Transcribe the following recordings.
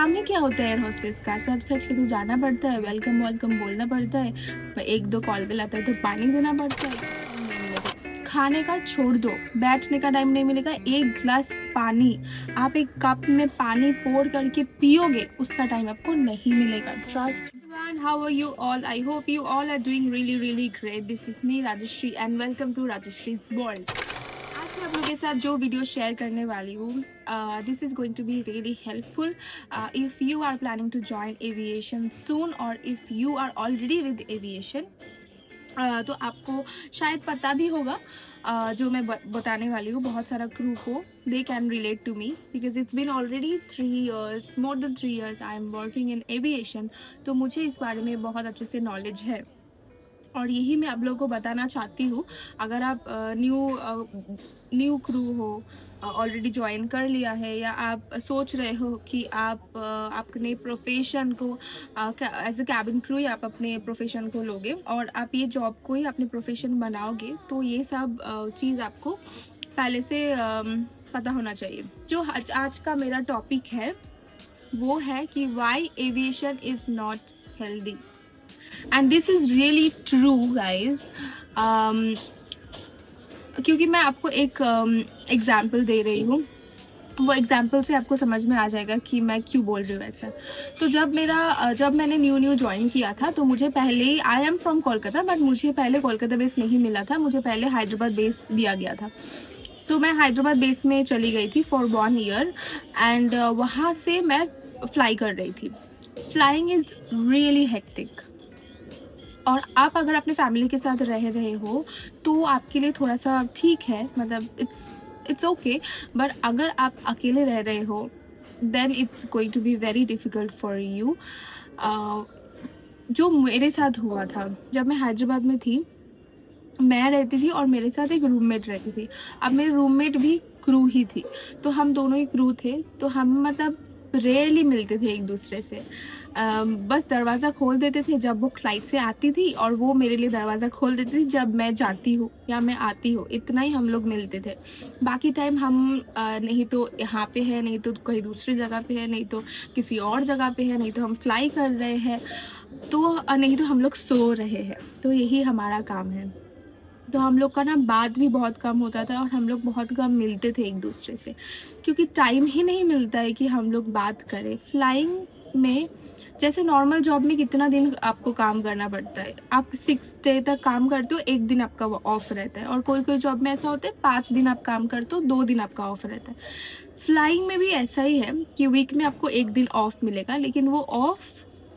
सामने क्या होता है एयर होस्टेस का, सच सच के तू जाना पड़ता है, वेलकम वेलकम बोलना पड़ता है, एक दो कॉल पे लाता है तो पानी देना पड़ता है। खाने का छोड़ दो, बैठने का टाइम नहीं मिलेगा, एक गिलास पानी आप एक कप में पानी पोर करके पियोगे उसका टाइम आपको नहीं मिलेगा। Trust. How are you all? I hope you all are doing really great. This is me Rajashri and welcome to Rajashri's World. आज मैं आप लोगों के साथ जो वीडियो शेयर करने वाली हूँ, this is going to be really helpful if you are planning to join aviation soon और if you are already with aviation. तो आपको शायद पता भी होगा जो मैं बताने वाली हूँ, बहुत सारा क्रू को they can relate to me because it's been already 3 years, more than 3 years I am working in aviation. तो मुझे इस बारे में बहुत अच्छे से नॉलेज है और यही मैं आप लोगों को बताना चाहती हूँ। अगर आप न्यू क्रू हो, ऑलरेडी ज्वाइन कर लिया है, या आप सोच रहे हो कि आप अपने प्रोफेशन को एज अ कैबिन क्रू या आप अपने प्रोफेशन को लोगे और आप ये जॉब को ही अपने प्रोफेशन बनाओगे, तो ये सब चीज़ आपको पहले से पता होना चाहिए। जो आज का मेरा टॉपिक है वो है कि why aviation is not healthy and this is really true guys. क्योंकि मैं आपको एक एग्जाम्पल दे रही हूँ, वो एग्जाम्पल से आपको समझ में आ जाएगा कि मैं क्यों बोल रही हूँ ऐसा। तो जब मैंने न्यू ज्वाइन किया था तो मुझे पहले, I am from Kolkata, but मुझे पहले कोलकाता बेस नहीं मिला था, मुझे पहले हैदराबाद बेस दिया गया था। तो मैं हैदराबाद बेस में चली गई थी फॉर 1 year एंड वहाँ से मैं फ्लाई कर रही थी। फ्लाइंग इज़ रियली हेक्टिक और आप अगर अपने फैमिली के साथ रह रहे हो तो आपके लिए थोड़ा सा ठीक है, मतलब इट्स ओके, बट अगर आप अकेले रह रहे हो then it's going to be very difficult for you. जो मेरे साथ हुआ था, जब मैं हैदराबाद में थी, मैं रहती थी और मेरे साथ एक रूममेट रहती थी। अब मेरे रूममेट भी क्रू ही थी, तो हम दोनों ही क्रू थे, तो हम मतलब रेयरली मिलते थे एक दूसरे से। बस दरवाज़ा खोल देते थे जब वो फ्लाइट से आती थी और वो मेरे लिए दरवाज़ा खोल देती थी जब मैं जाती हूँ या मैं आती हूँ, इतना ही हम लोग मिलते थे। बाकी टाइम हम नहीं तो यहाँ पे है, नहीं तो कहीं दूसरी जगह पे है, नहीं तो किसी और जगह पे है, नहीं तो हम फ्लाई कर रहे हैं, तो नहीं तो हम लोग सो रहे हैं। तो यही हमारा काम है। तो हम लोग का ना बात भी बहुत कम होता था और हम लोग बहुत कम मिलते थे एक दूसरे से, क्योंकि टाइम ही नहीं मिलता है कि हम लोग बात करें। फ्लाइंग में जैसे नॉर्मल जॉब में कितना दिन आपको काम करना पड़ता है, आप 6 डे तक काम करते हो, 1 दिन आपका ऑफ रहता है, और कोई जॉब में ऐसा होता है 5 दिन आप काम करते हो, 2 दिन आपका ऑफ रहता है। फ्लाइंग में भी ऐसा ही है कि वीक में आपको 1 दिन ऑफ मिलेगा, लेकिन वो ऑफ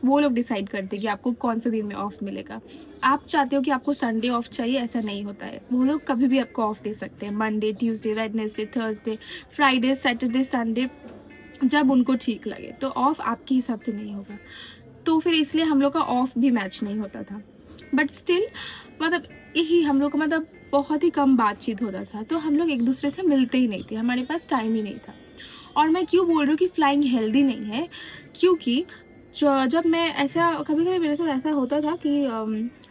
वो लोग डिसाइड करते हैं कि आपको कौन से दिन में ऑफ मिलेगा। आप चाहते हो कि आपको संडे ऑफ चाहिए, ऐसा नहीं होता है, वो लोग कभी भी आपको ऑफ दे सकते हैं, Monday, Tuesday, Wednesday, Thursday, Friday, Saturday, Sunday, जब उनको ठीक लगे। तो ऑफ आपके हिसाब से नहीं होगा, तो फिर इसलिए हम लोग का ऑफ भी मैच नहीं होता था। बट स्टिल मतलब यही हम लोग का मतलब बहुत ही कम बातचीत होता था, तो हम लोग एक दूसरे से मिलते ही नहीं थे, हमारे पास टाइम ही नहीं था। और मैं क्यों बोल रही हूँ कि फ्लाइंग हेल्दी नहीं है, क्योंकि जब मैं ऐसा कभी कभी मेरे साथ ऐसा होता था कि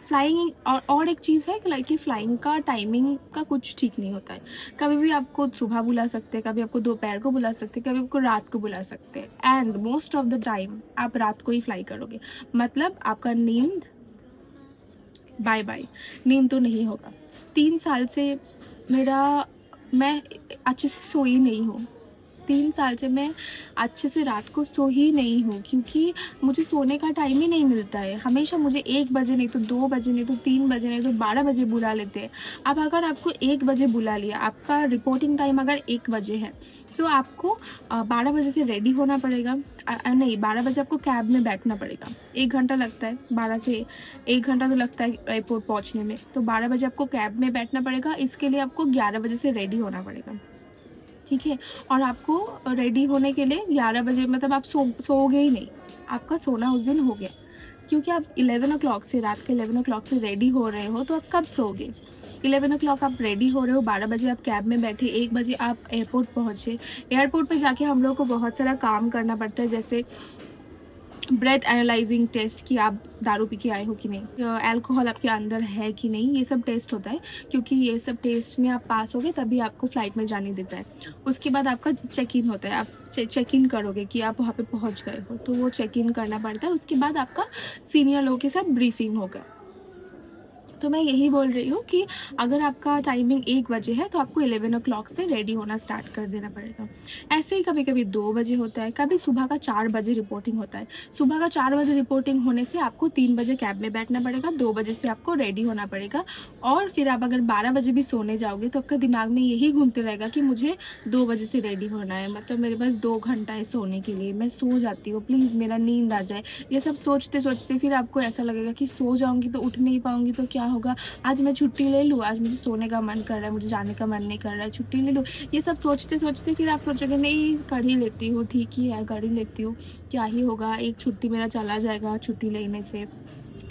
फ्लाइंग और एक चीज़ है कि लाइक कि फ़्लाइंग का टाइमिंग का कुछ ठीक नहीं होता है। कभी भी आपको सुबह बुला सकते हैं, कभी आपको दोपहर को बुला सकते हैं, कभी आपको रात को बुला सकते हैं, and most of the time आप रात को ही फ्लाई करोगे, मतलब आपका नींद बाय बाय, नींद तो नहीं होगा। 3 साल से मैं अच्छे से सोई नहीं हूँ। 3 साल से मैं अच्छे से रात को सो ही नहीं हूँ, क्योंकि मुझे सोने का टाइम ही नहीं मिलता है। हमेशा मुझे 1 बजे, नहीं तो 2 बजे, नहीं तो 3 बजे, नहीं तो 12 बजे बुला लेते हैं। अब अगर आपको 1 बजे बुला लिया, आपका रिपोर्टिंग टाइम अगर 1 बजे है, तो आपको 12 बजे से रेडी होना पड़ेगा। नहीं, 12 बजे आपको कैब में बैठना पड़ेगा, 1 घंटा लगता है, 12 से 1 घंटा तो लगता है एयरपोर्ट पहुँचने में। तो 12 बजे आपको कैब में बैठना पड़ेगा, इसके लिए आपको 11 बजे से रेडी होना पड़ेगा, ठीक है। और आपको रेडी होने के लिए 11 बजे मतलब आप सोओगे ही नहीं, आपका सोना उस दिन हो गया, क्योंकि आप 11 o'clock से, रात के 11 o'clock से रेडी हो रहे हो, तो आप कब सोओगे? 11 o'clock आप रेडी हो रहे हो, 12 बजे आप कैब में बैठे, 1 बजे आप एयरपोर्ट पहुँचे। एयरपोर्ट पे जाके हम लोग को बहुत सारा काम करना पड़ता है, जैसे ब्रेथ एनालाइजिंग टेस्ट कि आप दारू पी के आए हो कि नहीं, अल्कोहल आपके अंदर है कि नहीं, ये सब टेस्ट होता है। क्योंकि ये सब टेस्ट में आप पास होगे तभी आपको फ़्लाइट में जाने देता है। उसके बाद आपका चेक इन होता है, आप चेक इन करोगे कि आप वहाँ पे पहुँच गए हो, तो वो चेक इन करना पड़ता है। उसके बाद आपका सीनियर लोगों के साथ ब्रीफिंग होगा। तो मैं यही बोल रही हूँ कि अगर आपका टाइमिंग 1 बजे है तो आपको 11 o'clock से रेडी होना स्टार्ट कर देना पड़ेगा। ऐसे ही कभी-कभी 2 बजे होता है, कभी सुबह का 4 बजे रिपोर्टिंग होता है। सुबह का 4 बजे रिपोर्टिंग होने से आपको 3 बजे कैब में बैठना पड़ेगा, 2 बजे से आपको रेडी होना पड़ेगा और फिर आप अगर 12 बजे भी सोने जाओगे तो आपका दिमाग में यही घूमते रहेगा कि मुझे 2 बजे से रेडी होना है, मतलब मेरे पास 2 घंटा है सोने के लिए, मैं सो जाती हूँ, प्लीज़ मेरा नींद आ जाए। ये सब सोचते-सोचते फिर आपको ऐसा लगेगा कि सो जाऊँगी तो उठ नहीं पाऊँगी तो क्या होगा? आज मैं छुट्टी ले लूँ, आज मुझे सोने का मन कर रहा है, मुझे जाने का मन नहीं कर रहा है, छुट्टी ले लूँ। ये सब सोचते-सोचते फिर आप सोचोगे नहीं कर ही लेती हूँ, ठीक ही है, कर ही लेती हूँ, क्या ही होगा, एक छुट्टी मेरा चला जाएगा छुट्टी लेने से।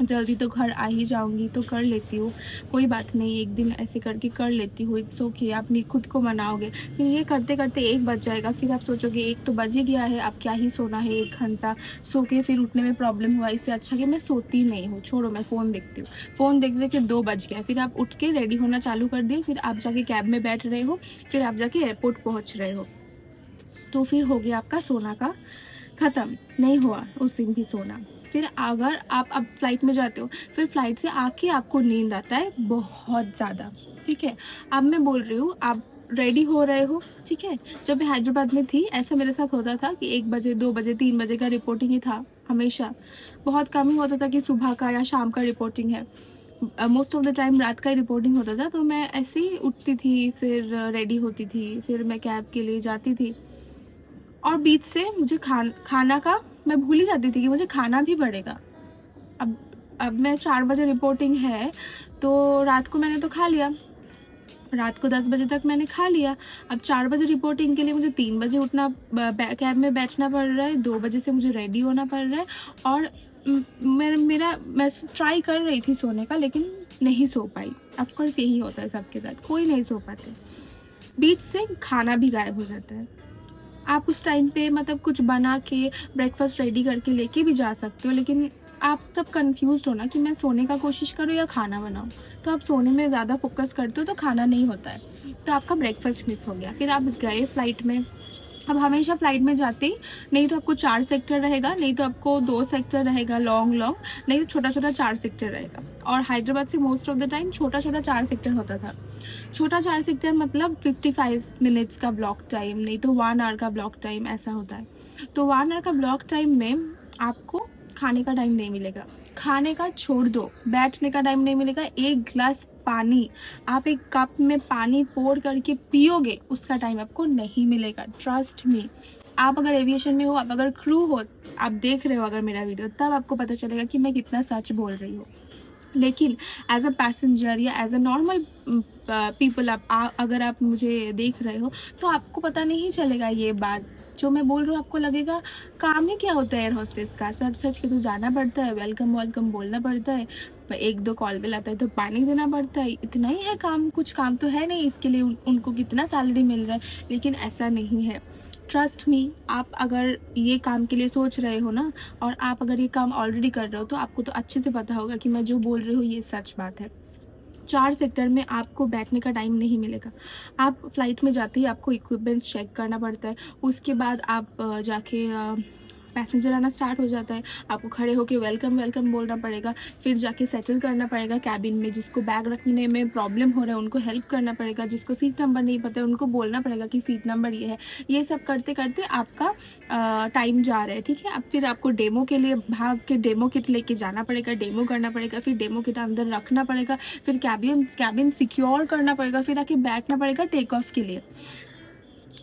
जल्दी तो घर आ ही जाऊँगी तो कर लेती हूँ, कोई बात नहीं, एक दिन ऐसे करके कर लेती हूँ, इट्स ओके, आप खुद को मनाओगे। फिर ये करते-करते 1 बज जाएगा, फिर आप सोचोगे 1 तो बज ही गया है, अब क्या ही सोना है 1 घंटा, सो के फिर उठने में प्रॉब्लम हुआ, इससे अच्छा कि मैं सोती नहीं हूँ, छोड़ो मैं फ़ोन देखती हूँ। फ़ोन देखते के 2 बज गए, फिर आप उठ के रेडी होना चालू कर दिए, फिर आप जाके कैब में बैठ रहे हो, फिर आप जाके एयरपोर्ट पहुँच रहे हो। तो फिर हो गया आपका सोना का ख़त्म, नहीं हुआ उस दिन भी सोना। फिर अगर आप अब फ्लाइट में जाते हो, फिर फ्लाइट से आके आपको नींद आता है बहुत ज़्यादा, ठीक है? अब मैं बोल रही हूँ, आप रेडी हो रहे हो, ठीक है? जब मैं हैदराबाद में थी, ऐसा मेरे साथ होता था कि 1 बजे, 2 बजे, 3 बजे का रिपोर्टिंग ही था हमेशा। बहुत कम ही होता था कि सुबह का या शाम का रिपोर्टिंग है। मोस्ट ऑफ द टाइम रात का ही रिपोर्टिंग होता था, तो मैं ऐसे ही उठती थी, फिर रेडी होती थी, फिर मैं कैब के लिए जाती थी। और बीच से मुझे खाना का मैं भूल ही जाती थी कि मुझे खाना भी पड़ेगा। अब अब मैं 4 बजे रिपोर्टिंग है, तो रात को मैंने तो खा लिया। रात को 10 बजे तक मैंने खा लिया। अब 4 बजे रिपोर्टिंग के लिए मुझे 3 बजे उठना कैब में बैठना पड़ रहा है, 2 बजे से मुझे रेडी होना पड़ रहा है और मैं ट्राई कर रही थी सोने का लेकिन नहीं सो पाई। ऑफ कोर्स यही होता है सबके साथ, कोई नहीं सो पाते। बीच से खाना भी गायब हो जाता है। आप उस टाइम पे मतलब कुछ बना के ब्रेकफ़ास्ट रेडी करके लेके भी जा सकते हो, लेकिन आप तब कन्फ्यूज़्ड हो ना कि मैं सोने का कोशिश करूँ या खाना बनाऊँ। तो आप सोने में ज़्यादा फ़ोकस करते हो तो खाना नहीं होता है, तो आपका ब्रेकफ़ास्ट मिस हो गया। फिर आप गए फ्लाइट में, अब हमेशा फ्लाइट में जाते ही नहीं तो आपको 4 सेक्टर रहेगा, नहीं तो आपको 2 सेक्टर रहेगा लॉन्ग, नहीं तो छोटा-छोटा 4 सेक्टर रहेगा और हैदराबाद से मोस्ट ऑफ द टाइम छोटा-छोटा 4 सेक्टर होता था। छोटा 4 सेक्टर मतलब 55 मिनट्स का ब्लॉक टाइम, नहीं तो 1 आवर का ब्लॉक टाइम ऐसा होता है। तो 1 आवर का ब्लॉक टाइम में आपको खाने का टाइम नहीं मिलेगा। खाने का छोड़ दो, बैठने का टाइम नहीं मिलेगा, 1 ग्लास पानी, आप एक कप में पानी पोर करके पियोगे, उसका टाइम आपको नहीं मिलेगा, ट्रस्ट मी। आप अगर एविएशन में हो, आप अगर क्रू हो, आप देख रहे हो अगर मेरा वीडियो, तब आपको पता चलेगा कि मैं कितना सच बोल रही हूँ। लेकिन एज़ अ पैसेंजर या एज़ अ नॉर्मल पीपल अगर आप मुझे देख रहे हो, तो आपको पता नहीं चलेगा ये बात। जो मैं बोल रही हूँ आपको लगेगा काम ही क्या होता है एयर होस्टेस का, सच-सच के तो जाना पड़ता है, वेलकम बोलना पड़ता है, 1-2 कॉल बेल आता है तो पानी देना पड़ता है, इतना ही है काम, कुछ काम तो है नहीं इसके लिए उनको कितना सैलरी मिल रहा है, लेकिन ऐसा नहीं है। ट्रस्ट मी, आप अगर ये काम के लिए सोच रहे हो ना और आप अगर ये काम ऑलरेडी कर रहे हो तो आपको तो अच्छे से पता होगा कि मैं जो बोल रही हूँ ये सच बात है। 4 सेक्टर में आपको बैठने का टाइम नहीं मिलेगा। आप फ्लाइट में जाते ही आपको इक्विपमेंट्स चेक करना पड़ता है, उसके बाद आप जाके पैसेंजर आना स्टार्ट हो जाता है, आपको खड़े होके वेलकम बोलना पड़ेगा, फिर जाके सेटल करना पड़ेगा कैबिन में, जिसको बैग रखने में प्रॉब्लम हो रहा है उनको हेल्प करना पड़ेगा, जिसको सीट नंबर नहीं पता है उनको बोलना पड़ेगा कि सीट नंबर ये है। ये सब करते-करते आपका टाइम जा रहा है, ठीक है? अब फिर आपको डेमो के लिए भाग के डेमो किट लेके जाना पड़ेगा, डेमो करना पड़ेगा, फिर डेमो किट अंदर रखना पड़ेगा, फिर कैबिन सिक्योर करना पड़ेगा, फिर आके बैठना पड़ेगा टेक ऑफ के लिए।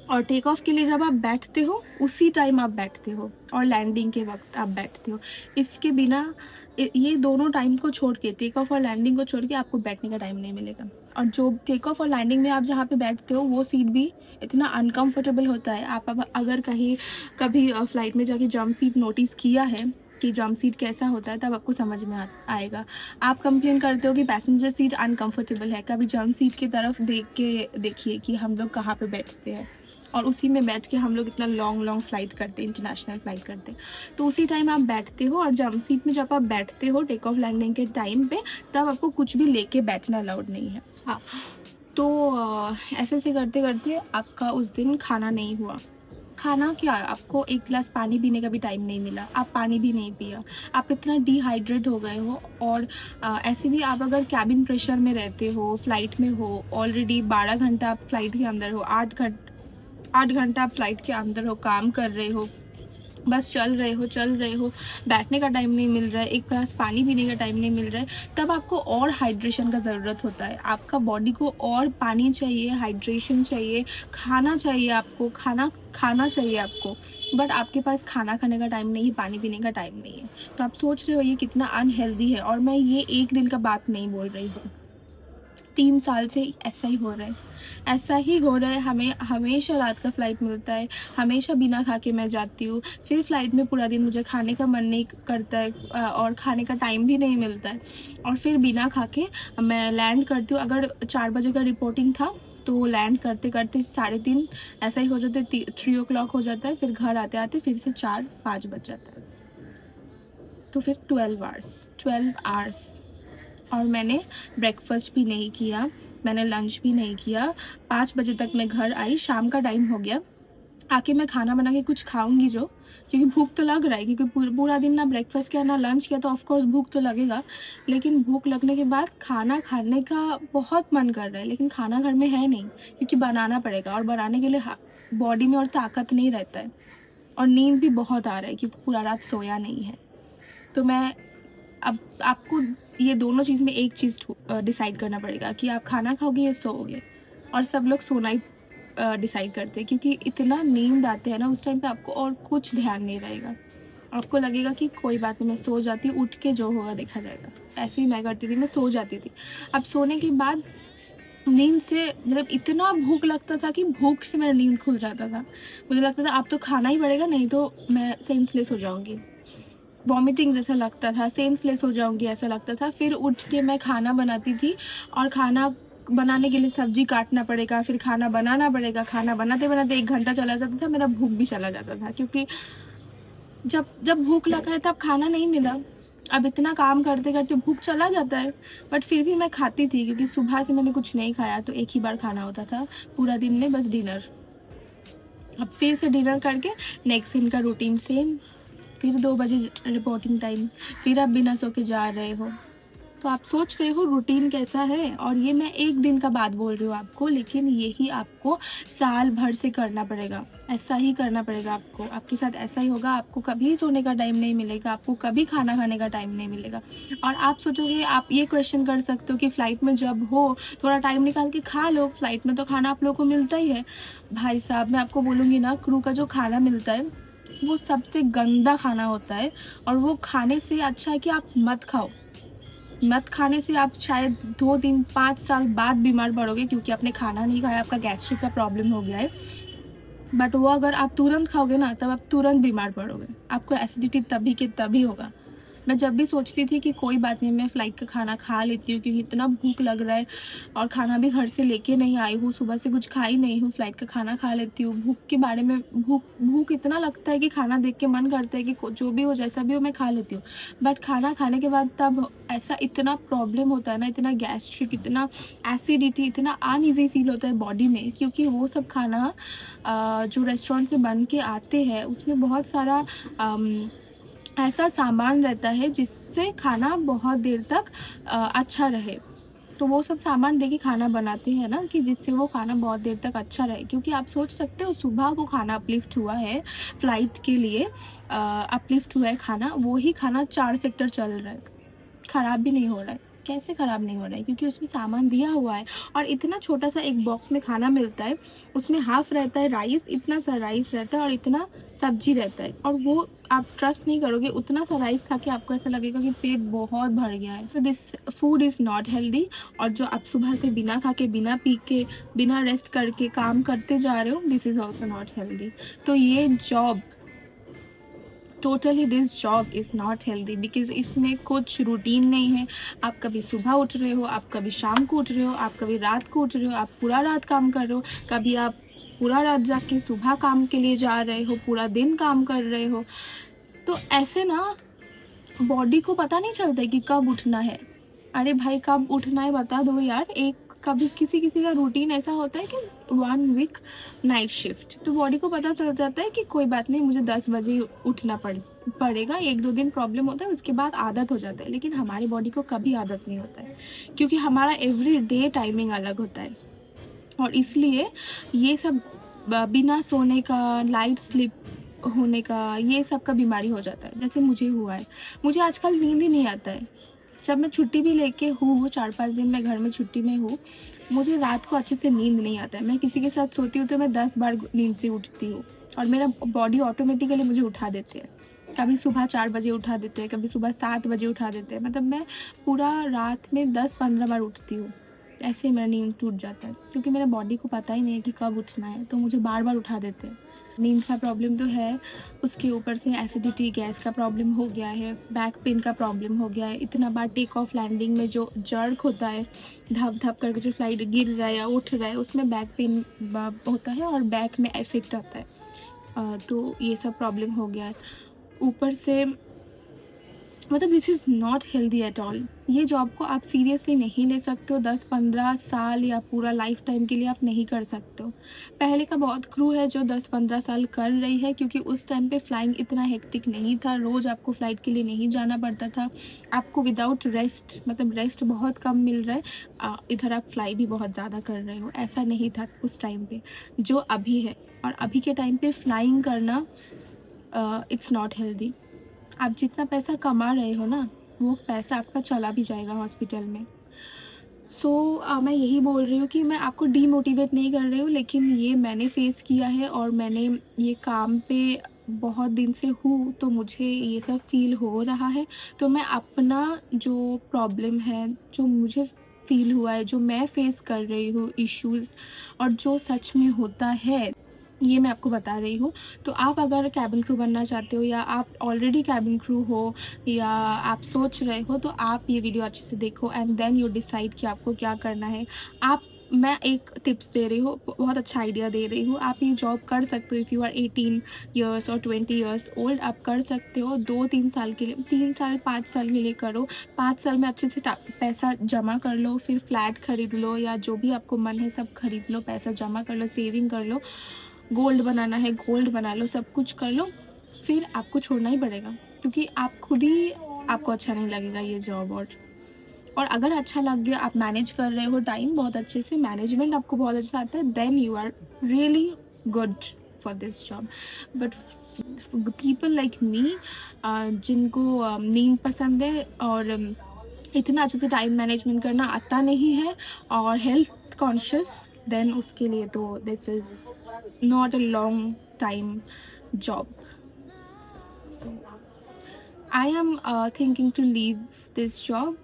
और टेक ऑफ के लिए जब आप बैठते हो उसी टाइम आप बैठते हो और लैंडिंग के वक्त आप बैठते हो। इसके बिना ये दोनों टाइम को छोड़ के, टेक ऑफ और लैंडिंग को छोड़ के आपको बैठने का टाइम नहीं मिलेगा। और जो टेक ऑफ और लैंडिंग में आप जहाँ पे बैठते हो वो सीट भी इतना अनकंफर्टेबल होता है। आप अब अगर कहीं कभी फ़्लाइट में जाके जंप सीट नोटिस किया है कि जंप सीट कैसा होता है, तब आपको समझ में आएगा। आप कंप्लेन करते हो कि पैसेंजर सीट अनकंफर्टेबल है, कभी जंप सीट की तरफ देख के देखिए कि हम लोग कहाँ पे बैठते हैं। और उसी में बैठ के हम लोग इतना लॉन्ग लॉन्ग फ्लाइट करते, इंटरनेशनल फ्लाइट करते। तो उसी टाइम आप बैठते हो, और जंप सीट में जब आप बैठते हो टेक ऑफ लैंडिंग के टाइम पे, तब आपको कुछ भी लेके बैठना अलाउड नहीं है। हाँ, तो ऐसे ऐसे करते करते आपका उस दिन खाना नहीं हुआ। खाना क्या, आपको एक गिलास पानी पीने का भी टाइम नहीं मिला, आप पानी भी नहीं पिया, आप इतना डिहाइड्रेट हो गए हो। और ऐसे भी आप अगर कैबिन प्रेशर में रहते हो, फ्लाइट में हो, ऑलरेडी 12 घंटा आप फ्लाइट के अंदर हो, 8 घंटा आप फ्लाइट के अंदर हो, काम कर रहे हो, बस चल रहे हो, बैठने का टाइम नहीं मिल रहा है, एक ग्लास पानी पीने का टाइम नहीं मिल रहा है, तब आपको और हाइड्रेशन का ज़रूरत होता है। आपका बॉडी को और पानी चाहिए, हाइड्रेशन चाहिए, खाना चाहिए आपको, खाना चाहिए आपको, बट आपके पास खाना खाने का टाइम नहीं है, पानी पीने का टाइम नहीं है। तो आप सोच रहे हो ये कितना अनहेल्दी है। और मैं ये एक दिन का बात नहीं बोल रही हूँ, 3 साल से ऐसा ही हो रहा है, ऐसा ही हो रहा है। हमें हमेशा रात का फ़्लाइट मिलता है, हमेशा बिना खा के मैं जाती हूँ, फिर फ़्लाइट में पूरा दिन मुझे खाने का मन नहीं करता है, और खाने का टाइम भी नहीं मिलता है, और फिर बिना खा के मैं लैंड करती हूँ। अगर 4 बजे का रिपोर्टिंग था तो लैंड करते करते 3:30 ऐसा ही हो जाता है, 3 o'clock हो जाता है, फिर घर आते आते फिर से 4-5 बज जाता है। तो फिर 12 आवर्स, और मैंने ब्रेकफास्ट भी नहीं किया, मैंने लंच भी नहीं किया। 5 बजे तक मैं घर आई, शाम का टाइम हो गया। आके मैं खाना बना के कुछ खाऊँगी जो, क्योंकि भूख तो लग रहा है, क्योंकि पूरा दिन ना ब्रेकफास्ट किया ना लंच किया, तो ऑफ कोर्स भूख तो लगेगा। लेकिन भूख लगने के बाद खाना खाने का बहुत मन कर रहा है, लेकिन खाना घर में है नहीं, क्योंकि बनाना पड़ेगा, और बनाने के लिए बॉडी में और ताकत नहीं रहता है, और नींद भी बहुत आ रहा है क्योंकि पूरा रात सोया नहीं है। तो मैं अब आपको ये दोनों चीज़ में एक चीज़ डिसाइड करना पड़ेगा कि आप खाना खाओगे या सोओगे। और सब लोग सोना ही डिसाइड करते हैं, क्योंकि इतना नींद आते हैं ना उस टाइम पे, आपको और कुछ ध्यान नहीं रहेगा। आपको लगेगा कि कोई बात नहीं, मैं सो जाती हूँ, उठ के जो होगा देखा जाएगा। ऐसे ही मैं करती थी, मैं सो जाती थी। अब सोने के बाद नींद से मतलब इतना भूख लगता था कि भूख से मेरा नींद खुल जाता था। मुझे लगता था अब तो खाना ही पड़ेगा, नहीं तो मैं सेंसलेस हो जाऊँगी। वॉमिटिंग जैसा लगता था, सेंसलेस हो जाऊँगी ऐसा लगता था। फिर उठ के मैं खाना बनाती थी, और खाना बनाने के लिए सब्ज़ी काटना पड़ेगा, फिर खाना बनाना पड़ेगा। खाना बनाते-बनाते 1 घंटा चला जाता था, मेरा भूख भी चला जाता था, क्योंकि जब भूख लगा है तब खाना नहीं मिला। अब इतना काम करते-करते भूख चला जाता है, बट फिर भी मैं खाती थी, क्योंकि सुबह से मैंने कुछ नहीं खाया, तो एक ही बार खाना होता था पूरा दिन में, बस डिनर। अब फिर से डिनर करके नेक्स्ट दिन का रूटीन सेम, फिर 2 बजे रिपोर्टिंग टाइम, फिर आप बिना सो के जा रहे हो। तो आप सोच रहे हो रूटीन कैसा है। और ये मैं एक दिन का बात बोल रही हूँ आपको, लेकिन यही आपको साल भर से करना पड़ेगा, ऐसा ही करना पड़ेगा आपको। आपके साथ ऐसा ही होगा, आपको कभी सोने का टाइम नहीं मिलेगा, आपको कभी खाना खाने का टाइम नहीं मिलेगा। और आप सोचोगे, आप ये क्वेश्चन कर सकते हो कि फ़्लाइट में जब हो थोड़ा टाइम निकाल के खा लो, फ़्लाइट में तो खाना आप लोगों को मिलता ही है। भाई साहब, मैं आपको बोलूँगी ना, क्रू का जो खाना मिलता है वो सबसे गंदा खाना होता है, और वो खाने से अच्छा है कि आप मत खाओ। मत खाने से आप शायद 2, 3, 5 साल बाद बीमार पड़ोगे, क्योंकि आपने खाना नहीं खाया, आपका गैस्ट्रिक का प्रॉब्लम हो गया है। बट वो अगर आप तुरंत खाओगे ना, तब आप तुरंत बीमार पड़ोगे, आपको एसिडिटी तभी के तभी होगा। मैं जब भी सोचती थी कि कोई बात नहीं, मैं फ़्लाइट का खाना खा लेती हूँ, क्योंकि इतना भूख लग रहा है, और खाना भी घर से लेके नहीं आई हूँ, सुबह से कुछ खाई नहीं हूँ, फ़्लाइट का खाना खा लेती हूँ। भूख के बारे में भूख इतना लगता है कि खाना देख के मन करता है कि जो भी हो, जैसा भी हो, मैं खा लेती हूँ। बट खाना खाने के बाद तब ऐसा इतना प्रॉब्लम होता है ना, इतना गैस्ट्रिक, इतना एसिडिटी, इतना अनईज़ी फ़ील होता है बॉडी में, क्योंकि वो सब खाना जो रेस्टोरेंट से बन के आते हैं, उसमें बहुत सारा ऐसा सामान रहता है जिससे खाना बहुत देर तक अच्छा रहे। तो वो सब सामान देके खाना बनाते हैं ना, कि जिससे वो खाना बहुत देर तक अच्छा रहे। क्योंकि आप सोच सकते हो, सुबह को खाना अपलिफ्ट हुआ है फ़्लाइट के लिए, अपलिफ्ट हुआ है खाना, वो ही खाना 4 सेक्टर चल रहा है, ख़राब भी नहीं हो रहा है। कैसे ख़राब नहीं हो रहा है? क्योंकि उसमें सामान दिया हुआ है, और इतना छोटा-सा एक बॉक्स में खाना मिलता है, उसमें हाफ़ रहता है राइस, इतना सा राइस रहता है, और इतना सब्ज़ी रहता है, और वो आप ट्रस्ट नहीं करोगे, उतना सा राइस खा के आपको ऐसा लगेगा कि पेट बहुत भर गया है। तो this food is not healthy. और जो आप सुबह से बिना खा के, बिना पी के, बिना रेस्ट करके काम करते जा रहे हो, this is also not healthy. तो ये job, totally this job is not healthy, because इसमें कुछ रूटीन नहीं है। आप कभी सुबह उठ रहे हो, आप कभी शाम को उठ रहे हो, आप कभी रात को उठ रहे हो, आप पूरा रात काम कर रहे हो, कभी आप पूरा रात जाग के सुबह काम के लिए जा रहे हो, पूरा दिन काम कर रहे हो, तो ऐसे ना बॉडी को पता नहीं चलता है कि कब उठना है। अरे भाई कब उठना है बता दो यार। एक कभी किसी किसी का रूटीन ऐसा होता है कि 1 वीक नाइट शिफ्ट, तो बॉडी को पता चल जाता है कि कोई बात नहीं, मुझे 10 बजे ही उठना पड़ेगा। 1-2 दिन प्रॉब्लम होता है, उसके बाद आदत हो जाता है। लेकिन हमारी बॉडी को कभी आदत नहीं होता है, क्योंकि हमारा एवरी डे टाइमिंग अलग होता है। और इसलिए ये सब बिना सोने का, लाइट स्लीप होने का, ये सब का बीमारी हो जाता है, जैसे मुझे हुआ है। मुझे आजकल नींद ही नहीं आता है। जब मैं छुट्टी भी लेके हूँ, 4-5 दिन मैं घर में छुट्टी में हूँ, मुझे रात को अच्छे से नींद नहीं आता है। मैं किसी के साथ सोती हूँ तो मैं 10 बार नींद से उठती हूँ, और मेरा बॉडी ऑटोमेटिकली मुझे उठा देते हैं। कभी सुबह 4 बजे उठा देते हैं, कभी सुबह 7 बजे उठा देते हैं। मतलब मैं पूरा रात में 10-15 बार उठती हूँ। ऐसे ही मेरा नींद टूट जाता है, क्योंकि मेरे बॉडी को पता ही नहीं है कि कब उठना है, तो मुझे बार बार उठा देते हैं। नींद का प्रॉब्लम तो है, उसके ऊपर से एसिडिटी, गैस का प्रॉब्लम हो गया है, बैक पेन का प्रॉब्लम हो गया है। इतना बार टेक ऑफ लैंडिंग में जो जर्क होता है, धप धप करके जो फ्लाइट गिर रहा है या उठ रहा है, उसमें बैक पेन होता है और बैक में इफेक्ट आता है। तो ये सब प्रॉब्लम हो गया है। ऊपर से मतलब this is not healthy at all. ये जॉब को आप सीरियसली नहीं ले सकते हो। 10-15 साल या पूरा लाइफ टाइम के लिए आप नहीं कर सकते हो। पहले का बहुत क्रू है जो 10-15 साल कर रही है, क्योंकि उस टाइम पे फ्लाइंग इतना हेक्टिक नहीं था। रोज़ आपको फ़्लाइट के लिए नहीं जाना पड़ता था। आपको विदाउट रेस्ट, मतलब रेस्ट बहुत कम मिल रहा है। इधर आप फ्लाई भी बहुत ज़्यादा कर रहे हो, ऐसा नहीं था उस टाइम पे जो अभी है। और अभी के टाइम पे फ्लाइंग करना इट्स नॉट हेल्दी। आप जितना पैसा कमा रहे हो ना, वो पैसा आपका चला भी जाएगा हॉस्पिटल में। मैं यही बोल रही हूँ कि मैं आपको डीमोटिवेट नहीं कर रही हूँ, लेकिन ये मैंने फ़ेस किया है और मैंने ये काम पे बहुत दिन से हूँ, तो मुझे ये सब फ़ील हो रहा है। तो मैं अपना जो प्रॉब्लम है, जो मुझे फ़ील हुआ है, जो मैं फ़ेस कर रही हूँ इश्यूज़, और जो सच में होता है, ये मैं आपको बता रही हूँ। तो आप अगर केबिन क्रू बनना चाहते हो, या आप ऑलरेडी केबिन क्रू हो, या आप सोच रहे हो, तो आप ये वीडियो अच्छे से देखो एंड देन यू डिसाइड कि आपको क्या करना है। मैं एक टिप्स दे रही हूँ, बहुत अच्छा आइडिया दे रही हूँ। आप ये जॉब कर सकते हो। इफ़ यू आर 18 ईयर्स और 20 ईयर्स ओल्ड, आप कर सकते हो। 2-3 साल के लिए, 3 साल 5 साल के लिए करो। 5 साल में अच्छे से पैसा जमा कर लो, फिर फ्लैट खरीद लो, या जो भी आपको मन है सब खरीद लो, पैसा जमा कर लो, सेविंग कर लो। गोल्ड बनाना है गोल्ड बना लो, सब कुछ कर लो। फिर आपको छोड़ना ही पड़ेगा, क्योंकि आप खुद ही, आपको अच्छा नहीं लगेगा ये जॉब। और अगर अच्छा लग गया, आप मैनेज कर रहे हो टाइम बहुत अच्छे से, मैनेजमेंट आपको बहुत अच्छा आता है, then you are really good for this job. But people like me, जिनको नींद पसंद है और इतना अच्छे से टाइम मैनेजमेंट करना आता नहीं है, और हेल्थ कॉन्शियस, देन उसके लिए तो this is not a long time job. I am thinking to leave this job.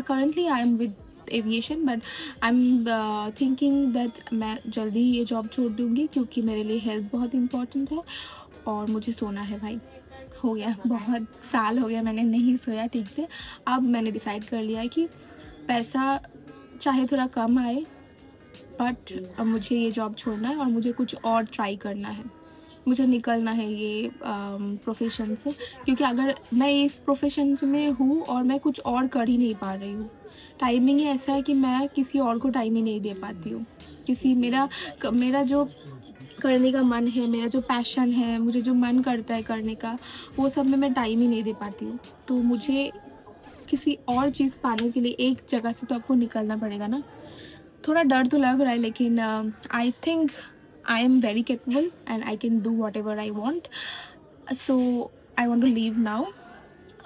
Currently I am with aviation, but I'm thinking that मैं जल्दी ये जॉब छोड़ दूँगी, क्योंकि मेरे लिए हेल्थ बहुत इम्पोर्टेंट है और मुझे सोना है भाई। हो गया, बहुत साल हो गया मैंने नहीं सोया ठीक से। अब मैंने डिसाइड कर लिया है कि पैसा चाहे थोड़ा कम आए, बट मुझे ये जॉब छोड़ना है और मुझे कुछ और ट्राई करना है। मुझे निकलना है ये प्रोफ़ेशन से, क्योंकि अगर मैं इस प्रोफ़ेशन में हूँ और मैं कुछ और कर ही नहीं पा रही हूँ। टाइमिंग ही ऐसा है कि मैं किसी और को टाइम ही नहीं दे पाती हूँ। मेरा जो करने का मन है, मेरा जो पैशन है, मुझे जो मन करता है करने का, वो सब में मैं टाइम ही नहीं दे पाती हूँ। तो मुझे किसी और चीज़ पाने के लिए एक जगह से तो आपको निकलना पड़ेगा ना। थोड़ा डर तो लग रहा है, लेकिन I think I am very capable and I can do whatever I want. So I want to leave now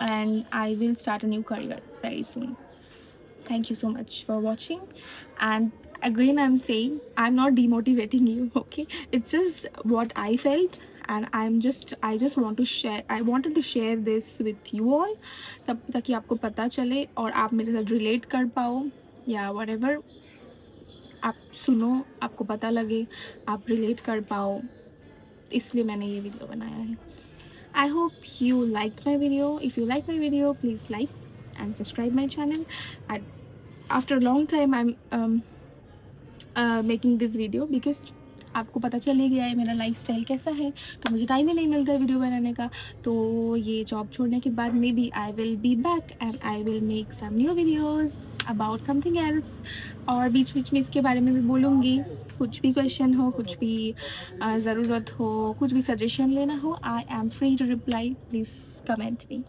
and I will start a new career very soon. Thank you so much for watching. And again, I'm saying I'm not demotivating you, okay? It's just what I felt, and I just want to share. I wanted to share this with you all, ताकि आपको पता चले और आप मेरे साथ relate कर पाओ, या whatever आप सुनो, आपको पता लगे, आप रिलेट कर पाओ, इसलिए मैंने ये वीडियो बनाया है। I hope you like my video. If you like my video, please like and subscribe my channel. After a long time I'm making this video, because आपको पता चल ही गया है मेरा लाइफ़स्टाइल कैसा है, तो मुझे टाइम ही नहीं मिलता है वीडियो बनाने का। तो ये जॉब छोड़ने के बाद maybe I will be back and I will make some new videos about something else, और बीच-बीच में इसके बारे में भी बोलूँगी। कुछ भी क्वेश्चन हो, कुछ भी ज़रूरत हो, कुछ भी सजेशन लेना हो, I am free to reply, please comment me.